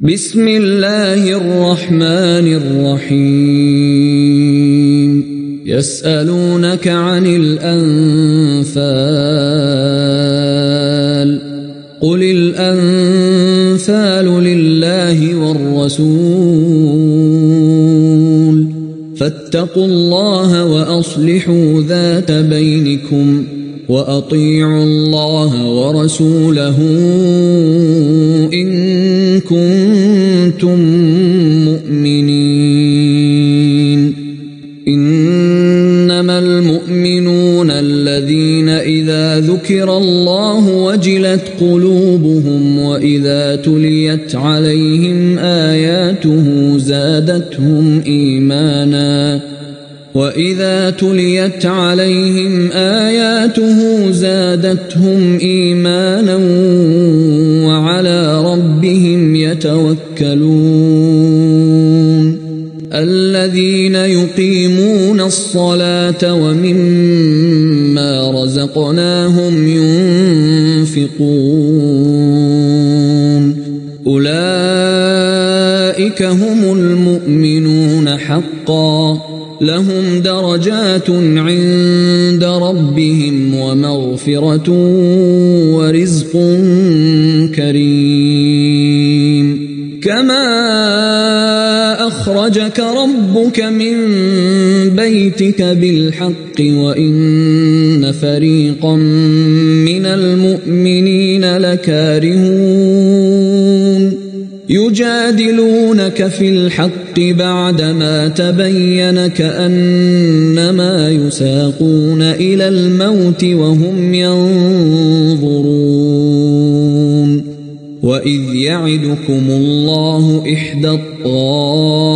بسم الله الرحمن الرحيم يسألونك عن الأنفال قل الأنفال لله والرسول فاتقوا الله وأصلحوا ذات بينكم وأطيعوا الله ورسوله إن كنتم مؤمنين إنما المؤمنون الذين إذا ذكر الله وجلت قلوبهم وإذا تليت عليهم آياته زادتهم إيمانا وعلى ربهم يتوكلون الذين يقيمون الصلاة ومما رزقناهم ينفقون أولئك هم المؤمنون حقا لهم درجات عند ربهم ومغفرة ورزق كريم كما أخرجك ربك من بيتك بالحق وإن فريقا من المؤمنين لكارهون يجادلونك في الحق بعدما تبين كأنما يساقون إلى الموت وهم ينظرون وإذ يعدكم الله إحدى الطائفتين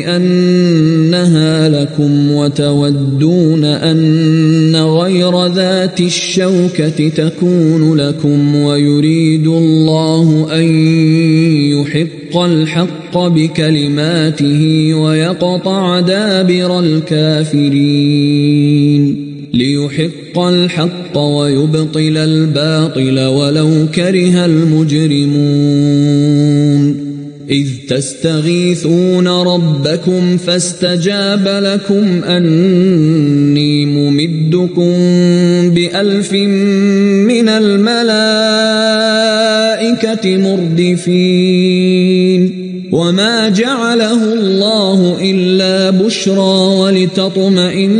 أنها لكم وتودون أن غير ذات الشوكة تكون لكم ويريد الله أن يحق الحق بكلماته ويقطع دابر الكافرين ليحق الحق ويبطل الباطل ولو كره المجرمون إذ تستغيثون ربكم فاستجاب لكم أني ممدكم ب1000 من الملائكة مردفين وما جعله الله إلا بشرى ولتطمئن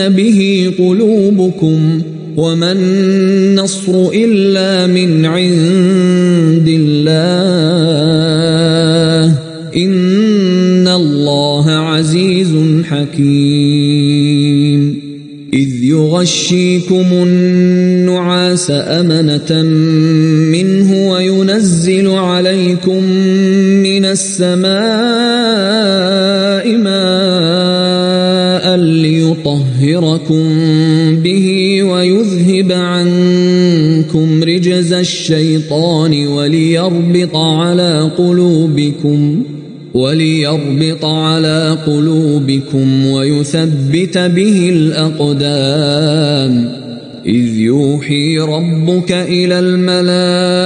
به قلوبكم وما النصر إلا من عند الله إن الله عزيز حكيم إذ يغشيكم النعاس أمنة منه وينزل عليكم من السماء ماء ليطهركم به ويذهب عنكم رجز الشيطان وليربط على قلوبكم ويثبت به الأقدام إذ يوحي ربك إلى الملائكة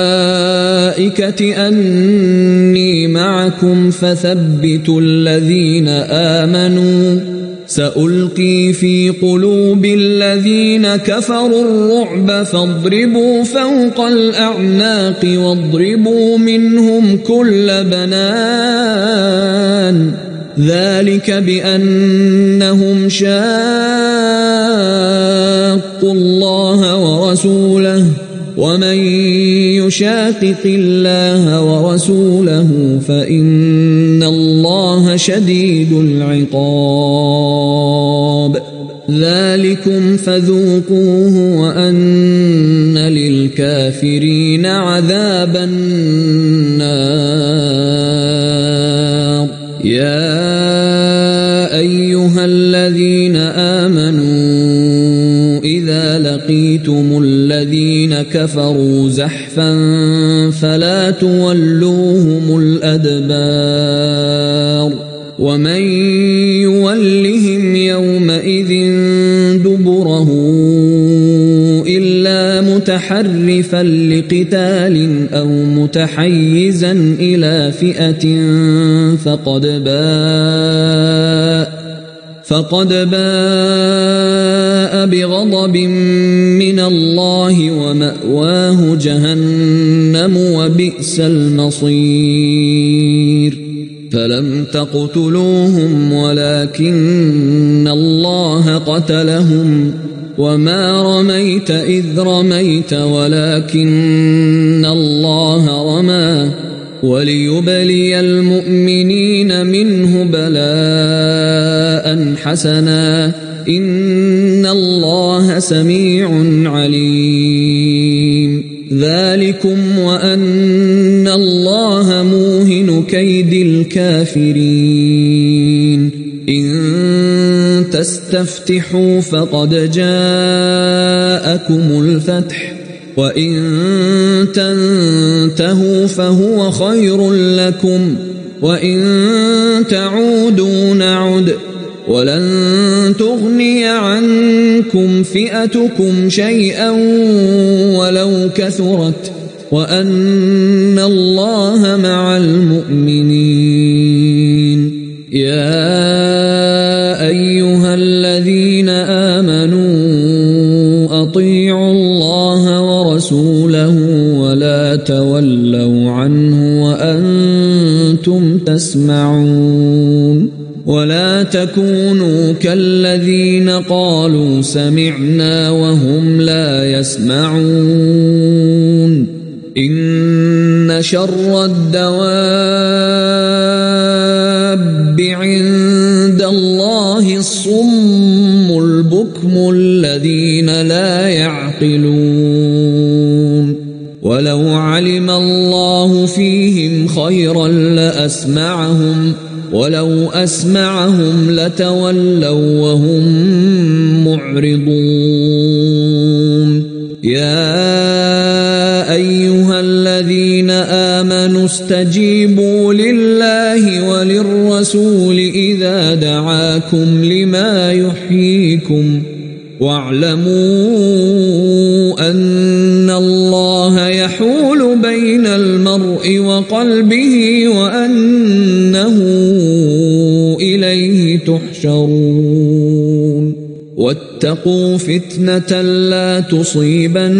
أني معكم فثبتوا الذين آمنوا سألقي في قلوب الذين كفروا الرعب فاضربوا فوق الأعناق واضربوا منهم كل بنان ذلك بأنهم شاقوا الله ورسوله ومن يشاقق الله ورسوله فإن الله شديد العقاب ذلكم فذوقوه وأن للكافرين عذاب النار يا أيها الذين آمنوا إذا لقيتم الذين كفروا زحفا فلا تولوهم الأدبار ومن يولهم يومئذ دبره إلا متحرفا لقتال أو متحيزا إلى فئة فقد باء بغضب من الله ومأواه جهنم وبئس المصير فلم تقتلوهم ولكن الله قتلهم وما رميت إذ رميت ولكن الله رمى وليبلي المؤمنين منه بلاء حسنا إن الله سميع عليم ذلكم وأن الله موهن كيد الكافرين إن تستفتحوا فقد جاءكم الفتح وإن تنتهوا فهو خير لكم وإن تعودوا نعد ولن تغني عنكم فئتكم شيئا ولو كثرت وأن الله مع المؤمنين يا أيها الذين آمنوا أطيعوا الله ورسوله ولا تولوا عنه وأنتم تسمعون ولا تكونوا كالذين قالوا سمعنا وهم لا يسمعون إن شر الدواب عند الله الصم البكم الذين لا يعقلون ولو علم الله فيهم خيرا لأسمعهم ولو أسمعهم لتولوا وهم معرضون يا أيها الذين آمنوا استجيبوا لله وللرسول إذا دعاكم لما يحييكم واعلموا أن الله يحول بين المرء وقلبه وأنه إليه تحشرون واتقوا فتنة لا تصيبن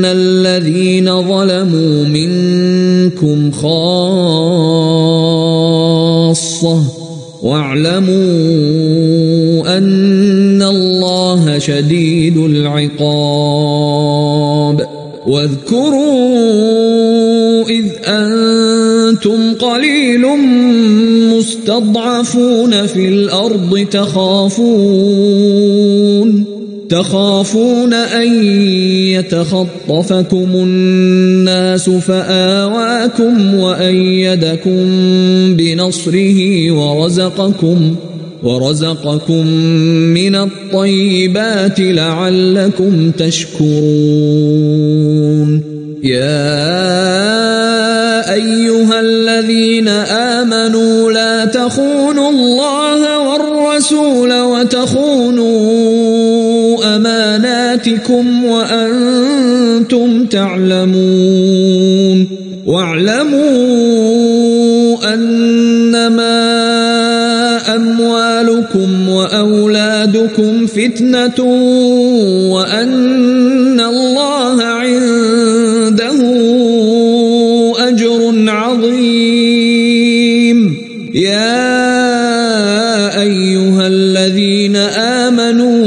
الذين ظلموا منكم خاصة واعلموا أن الله شديد العقاب واذكروا إذ أنتم قليل مستضعفون في الأرض تخافون أن يتخطفكم الناس فآواكم وأيدكم بنصره ورزقكم من الطيبات لعلكم تشكرون يا أيها الذين آمنوا لا تخونوا الله والرسول وتخونوا أماناتكم وأنتم تعلمون واعلموا أنما أموالكم وأولادكم فتنة وأن الله عنده أجر عظيم يا أيها الذين آمنوا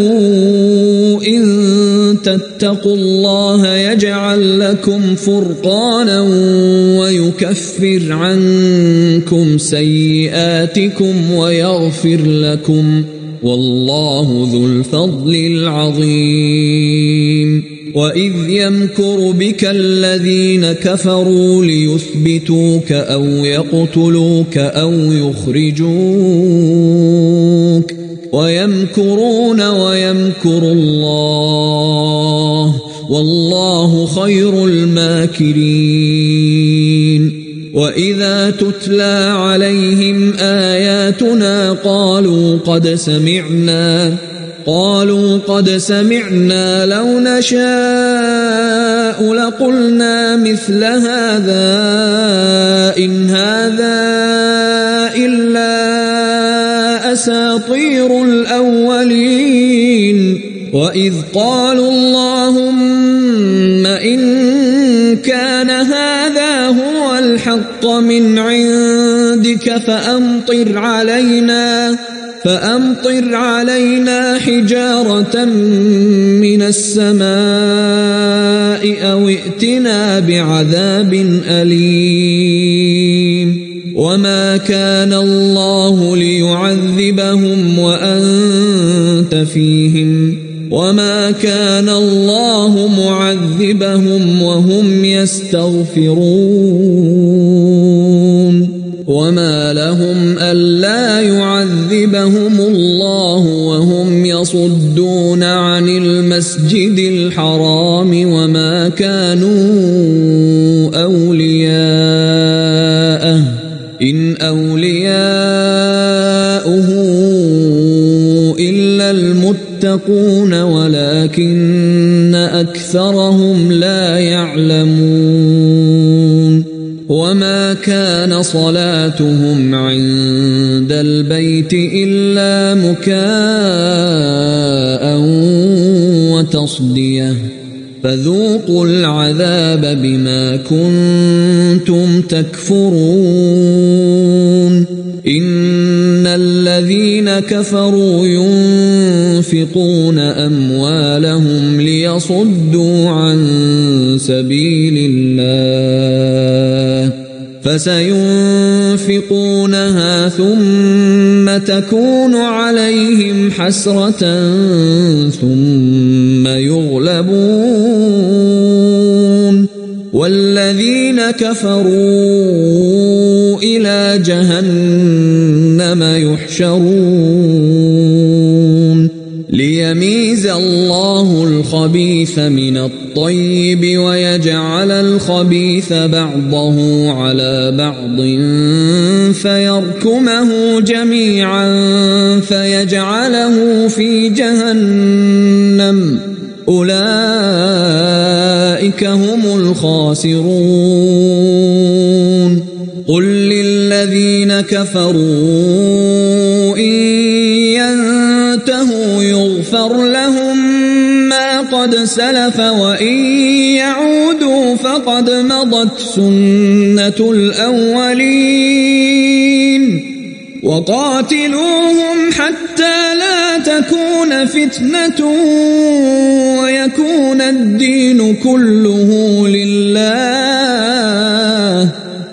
إن تتقوا الله يجعل لكم فرقانا ويكفر عنكم سيئاتكم ويغفر لكم والله ذو الفضل العظيم وإذ يمكر بك الذين كفروا ليثبتوك أو يقتلوك أو يخرجوك ويمكرون ويمكر الله والله خير الماكرين وإذا تتلى عليهم آياتنا قالوا قد سمعنا قالوا قد سمعنا لو نشاء لقلنا مثل هذا إن هذا إلا أساطير الأولين وإذ قالوا اللهم إن كان هذا هو الحق من عندك فأمطر علينا حجارة من السماء أو ائتنا بعذاب أليم وما كان الله ليعذبهم وأنت فيهم وما كان الله معذبهم وهم يستغفرون وما لهم ألا يعذبهم الله وهم يصدون عن المسجد الحرام وما كانوا أولياءه إن أولياؤه إلا المتقون ولكن أكثرهم لا يعلمون وما كان صلاتهم عند البيت إلا مكاء وتصدية فذوقوا العذاب بما كنتم تكفرون إن الذين كفروا ينفقون أموالهم ليصدوا عن سبيل الله فسينفقونها ثم تكون عليهم حسرة ثم يغلبون والذين كفروا إلى جهنم يحشرون ليميز الله الخبيث من الطيب ويجعل الخبيث بعضه على بعض فيركمه جميعا فيجعله في جهنم أولئك هم الخاسرون قل للذين كفروا إن ينتهوا يغفر لهم ما قد سلف وإن يعودوا فقد مضت سنة الأولين وقاتلوهم حتى لا تكون فتنة ويكون الدين كله لله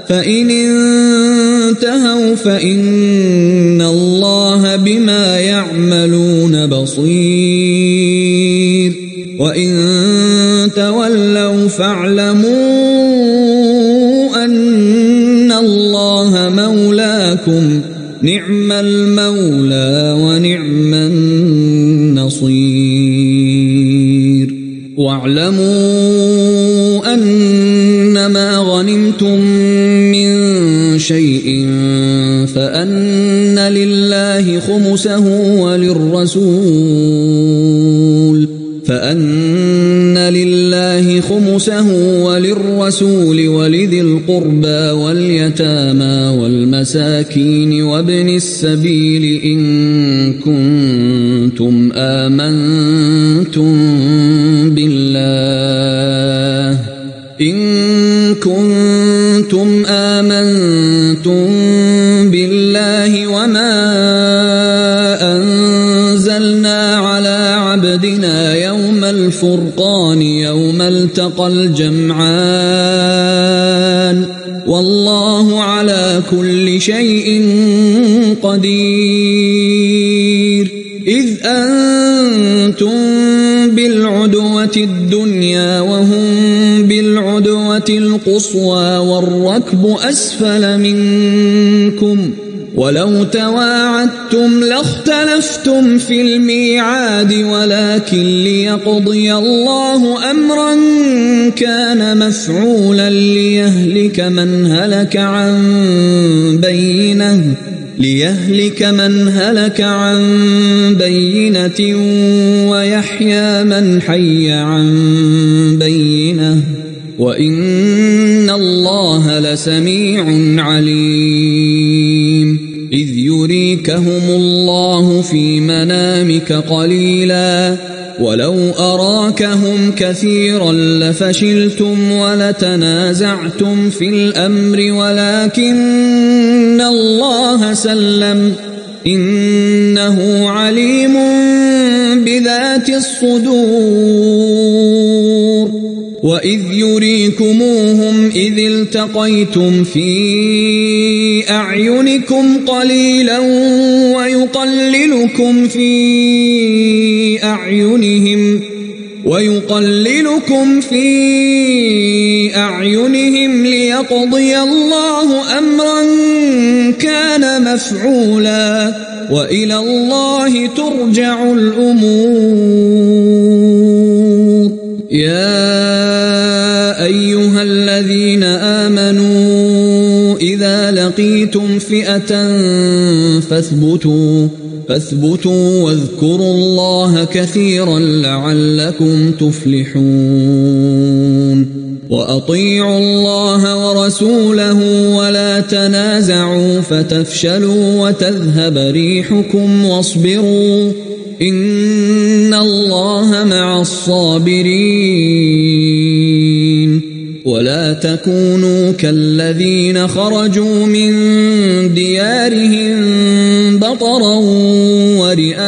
فإن انتهوا فإن الله بما يعملون بصير وإن تولوا فاعلموا أن الله مولاكم نعم المولى ونعم النصير واعلموا أنما غنمتم من شيء فأن لله خمسه وللرسول ولذي القربى واليتامى والمساكين وابن السبيل إن كنتم آمنتم بالله وما أنزلنا على عبدنا يوم الفرقان يوم التقى الجمعان والله على كل شيء قدير إذ أنتم بالعدوة الدنيا وهم بالعدوة القصوى والركب أسفل منكم ولو تواعدتم لاختلفتم في الميعاد ولكن ليقضي الله أمرا كان مفعولا ليهلك من هلك عن بينه ليهلك من هلك عن بينة ويحيى من حي عن بينة وإن الله لسميع عليم إذ يريكهم الله في منامك قليلا ولو أراكهم كثيرا لفشلتم ولتنازعتم في الأمر ولكن الله سلم إنه عليم بذات الصدور وإذ يريكموهم إذ التقيتم في أعينكم قليلا ويقللكم في أعينهم ليقضي الله أمرا كان مفعولا وإلى الله ترجع الأمور يا أيها الذين آمنوا إذا لقيتم فئة فاثبتوا واذكروا الله كثيرا لعلكم تفلحون وأطيعوا الله ورسوله ولا تنازعوا فتفشلوا وتذهب ريحكم واصبروا إن الله مع الصابرين ولا تكونوا كالذين خرجوا من ديارهم بطرا ورئاء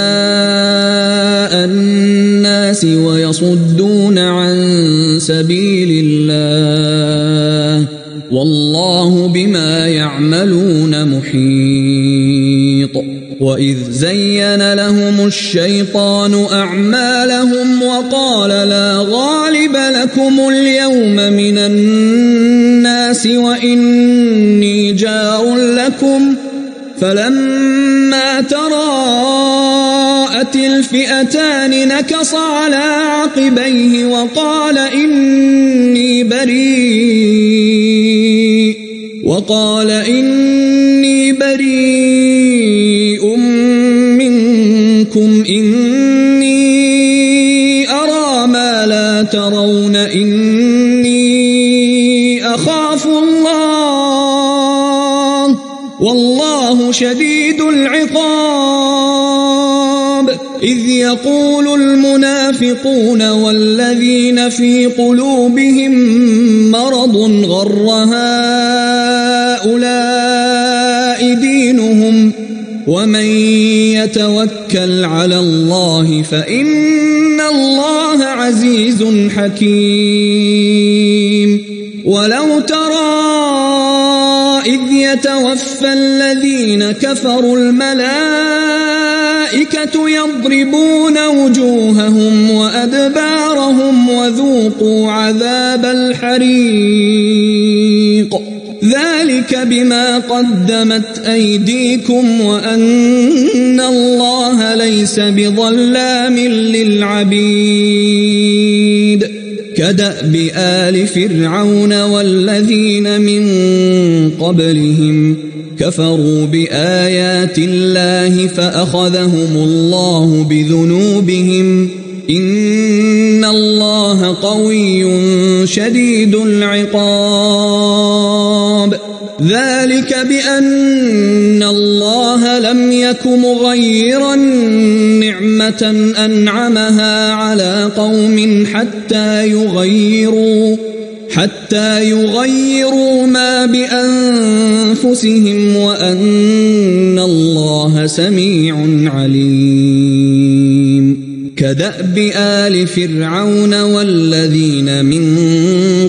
الناس ويصدون عن سبيل الله والله بما يعملون محيط وإذ زين لهم الشيطان أعمالهم وقال لا غالب لكم اليوم من الناس وإني جار لكم فلما تراءت الفئتان نكص على عقبيه وقال إني بريء منكم إني أرى ما لا ترون إني أخاف الله والله شديد العقاب إذ يقول المنافقون والذين في قلوبهم مرض غر هؤلاء دينهم ومن يتوكل على الله فإن الله عزيز حكيم ولو ترى إذ يتوفى الذين كفروا الملائكة يضربون وجوههم وأدبارهم وذوقوا عذاب الحريق ذلك بما قدمت أيديكم وأن الله ليس بظلام للعبيد كدأب آل فرعون والذين من قبلهم كفروا بآيات الله فأخذهم الله بذنوبهم إن الله قوي شديد العقاب ذلك بأن الله لم يك مغيرا نعمة أنعمها على قوم حتى يغيروا ما بأنفسهم وأن الله سميع عليم كدأب آل فرعون والذين من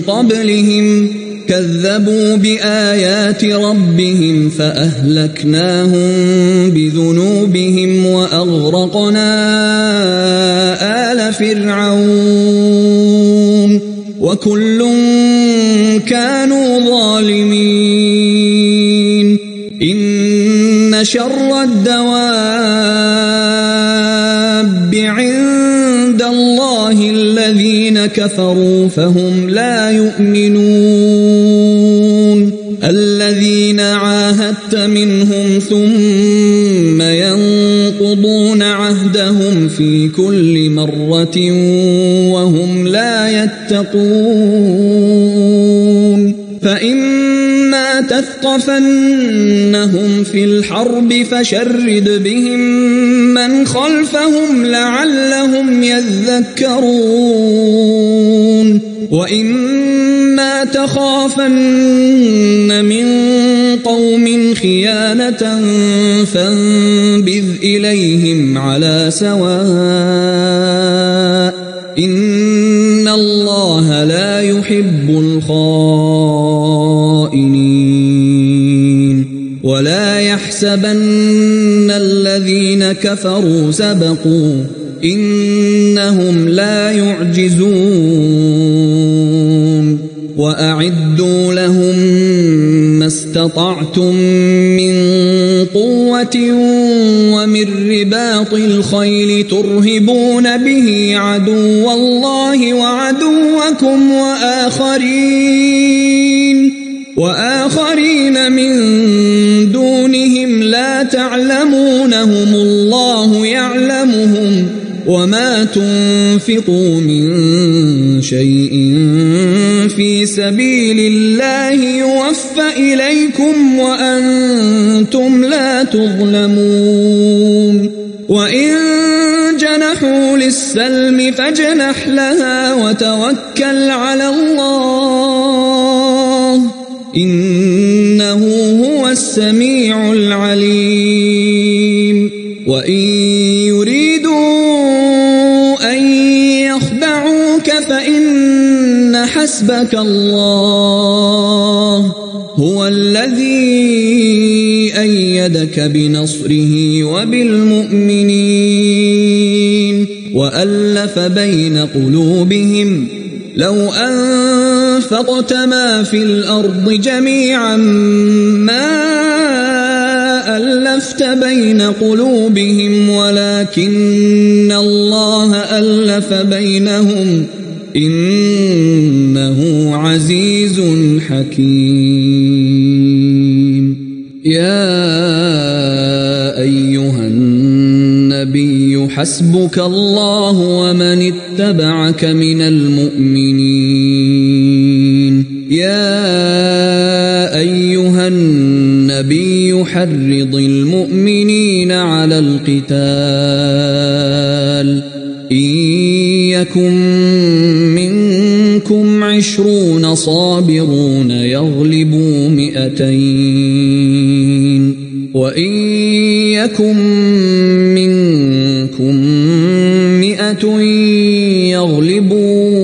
قبلهم كذبوا بآيات ربهم فأهلكناهم بذنوبهم وأغرقنا آل فرعون وكل كانوا ظالمين إن شر الدواب عند الله الذين كفروا فهم لا يؤمنون الذين عاهدت منهم ثم ينقضون عهدهم في كل مرة وهم لا يتقون فإما تثقفنهم في الحرب فشرد بهم من خلفهم لعلهم يذكرون وإما تخافن من قوم خيانة فانبذ إليهم على سواء إن الله لا يحب الخائنين ولا يحسبن الذين كفروا سبقوا إنهم لا يعجزون وأعدوا لهم ما استطعتم من قوة ومن رباط الخيل ترهبون به عدو الله وعدوكم وآخرين من دونهم لا تعلمونهم الله يعلمهم وما تنفقوا من شيء في سبيل الله يوفى إليكم وأنتم لا تظلمون وإن جنحوا للسلم فاجنح لها وتوكل على الله إنه هو السميع العليم وإن يريدوا أن يخدعوك فإن حسبك الله هو الذي أيدك بنصره وبالمؤمنين وألف بين قلوبهم لو أنفقت ما في الأرض جميعا ما ألفت بين قلوبهم ولكن الله ألف بينهم إنه عزيز حكيم يا أيها النبي حسبك الله ومن اتبعك من المؤمنين يا أيها النبي حرض المؤمنين على القتال إن يكن منكم 20 صابرون يغلبوا 200 وإن يكن منكم 100 يغلبوا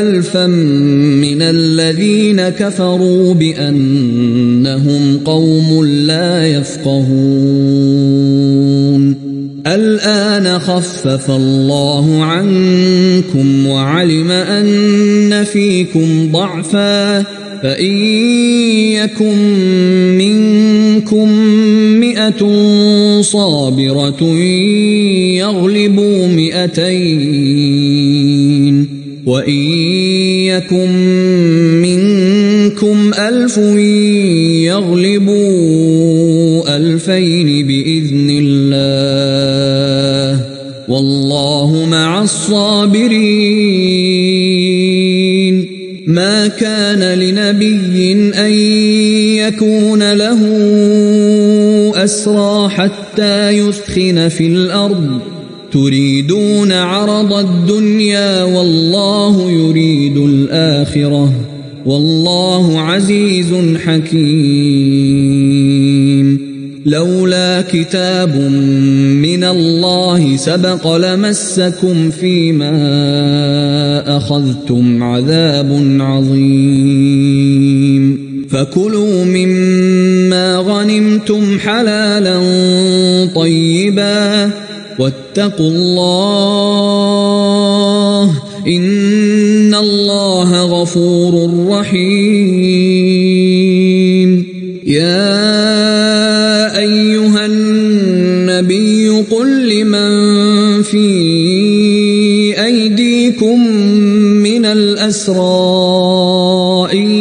1000 من الذين كفروا بأنهم قوم لا يفقهون الآن خفف الله عنكم وعلم أن فيكم ضعفا فإن يكن منكم 100 صابرة يغلبوا 200 وإن يكن منكم 1000 يغلبوا 2000 بإذن الله والله مع الصابرين ما كان لنبي أن يكون له أسرى حتى يثخن في الأرض تريدون عرض الدنيا والله يريد الآخرة والله عزيز حكيم لولا كتاب من الله سبق لمسكم فيما أخذتم عذاب عظيم فكلوا مما غنمتم حلالا طيبا واتقوا الله إن الله غفور رحيم يا أيها النبي قل لمن في أيديكم من الأسرى إن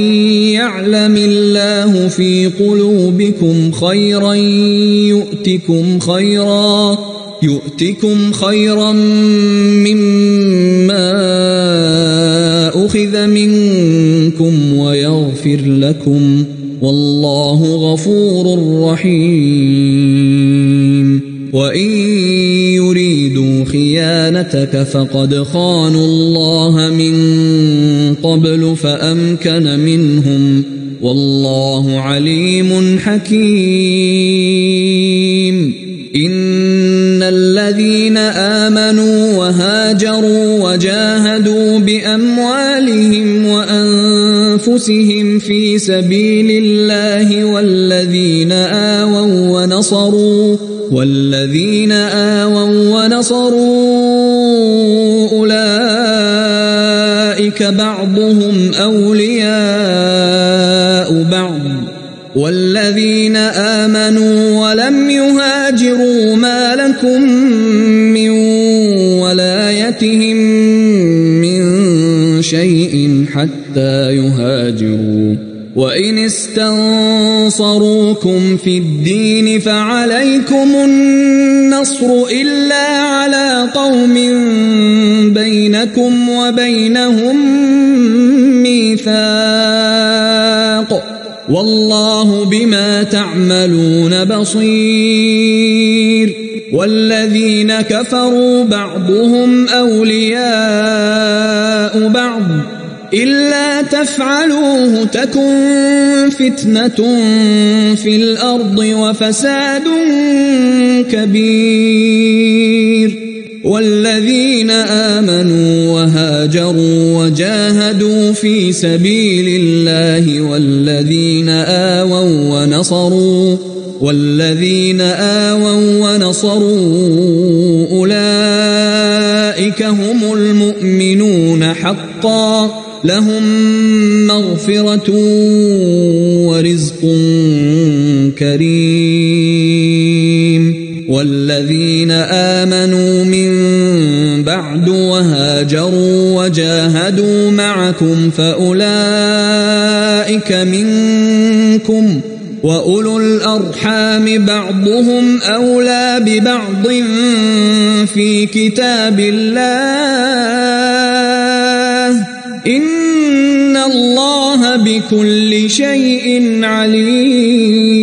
يعلم الله زادوا في قلوبكم خيرا يؤتكم خيرا مما أخذ منكم ويغفر لكم والله غفور رحيم. وإن يريدوا خيانتك فقد خانوا الله من قبل فأمكن منهم والله عليم حكيم. إن الذين آمنوا وهاجروا وجاهدوا بأموالهم وأنفسهم في سبيل الله والذين آووا ونصروا أولئك بعضهم أولياء بعض والذين آمنوا ولم يهاجروا ما لكم من ولايتهم من شيء حتى يهاجروا. وإن استنصروكم في الدين فعليكم النصر إلا على قوم بينكم وبينهم ميثاق والله بما تعملون بصير. والذين كفروا بعضهم أولياء بعض إلا تفعلوه تكن فتنة في الأرض وفساد كبير. والذين آمنوا وهاجروا وجاهدوا في سبيل الله والذين آووا ونصروا أولئك هم المؤمنون حقا لهم مغفرة ورزق كريم. والذين آمنوا من بعد وهاجروا وجاهدوا معكم فأولئك منكم وأولو الأرحام بعضهم أولى ببعض في كتاب الله إن الله بكل شيء عليم.